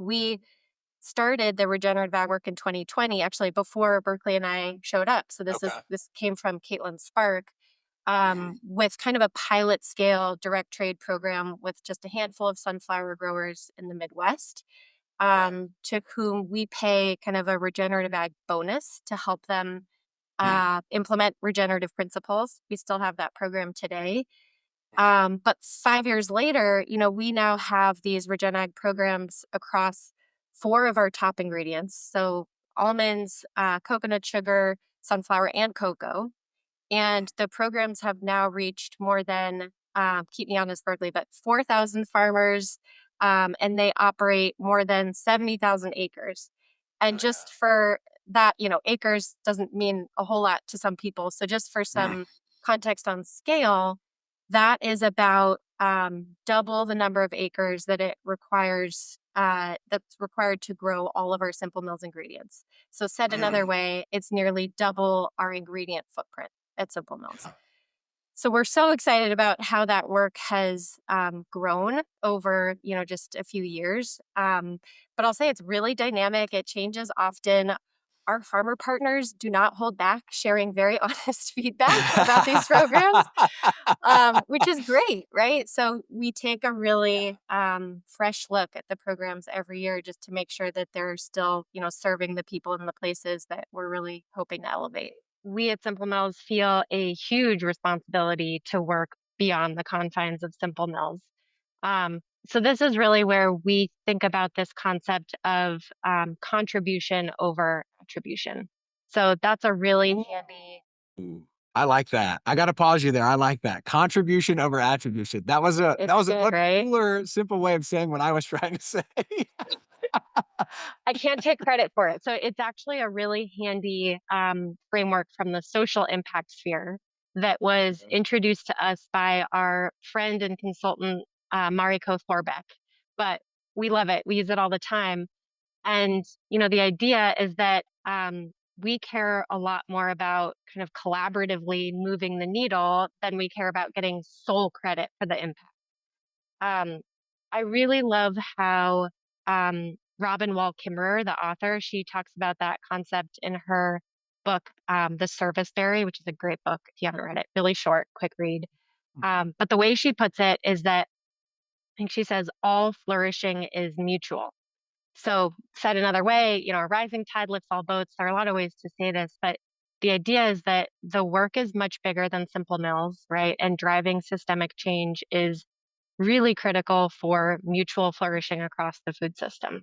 we started the regenerative ag work in 2020, actually before Berkeley and I showed up. So Okay. this came from Caitlin Spark, Mhm. with kind of a pilot scale direct trade program with just a handful of sunflower growers in the Midwest, Okay. to whom we pay kind of a regenerative ag bonus to help them Mm. implement regenerative principles. We still have that program today. Mhm. But 5 years later, we now have these Regen Ag programs across four of our top ingredients. So almonds, coconut sugar, sunflower, and cocoa. Mm. And the programs have now reached more than, keep me honest, Berkeley, but 4,000 farmers, and they operate more than 70,000 acres. And Oh, yeah. just for that, acres doesn't mean a whole lot to some people. So just for Mm. some context on scale, that is about double the number of acres that it requires. That's required to grow all of our Simple Mills ingredients. So, said another Mm. way, it's nearly double our ingredient footprint at Simple Mills. Yeah. So we're so excited about how that work has grown over, just a few years. But I'll say it's really dynamic. It changes often. Our farmer partners do not hold back sharing very honest feedback about these programs, which is great, right? So we take a really fresh look at the programs every year just to make sure that they're still, serving the people in the places that we're really hoping to elevate. We at Simple Mills feel a huge responsibility to work beyond the confines of Simple Mills. So this is really where we think about this concept of contribution over attribution. So that's a really handy. Ooh, I like that. I gotta pause you there. I like that. Contribution over attribution. That It's was a good, much right? cooler, simple way of saying what I was trying to say. I can't take credit for it. So it's actually a really handy framework from the social impact sphere that was Mhm. introduced to us by our friend and consultant, Mariko Thorbeck. But we love it. We use it all the time. And, the idea is that we care a lot more about kind of collaboratively moving the needle than we care about getting sole credit for the impact. Um, I really love how Robin Wall Kimmerer, the author, she talks about that concept in her book, The Service Berry, which is a great book if you haven't read it. Really short, quick read. But the way she puts it is that I think she says all flourishing is mutual. So, said another way, a rising tide lifts all boats. There are a lot of ways to say this, but the idea is that the work is much bigger than Simple Mills, right? And driving systemic change is really critical for mutual flourishing across the food system.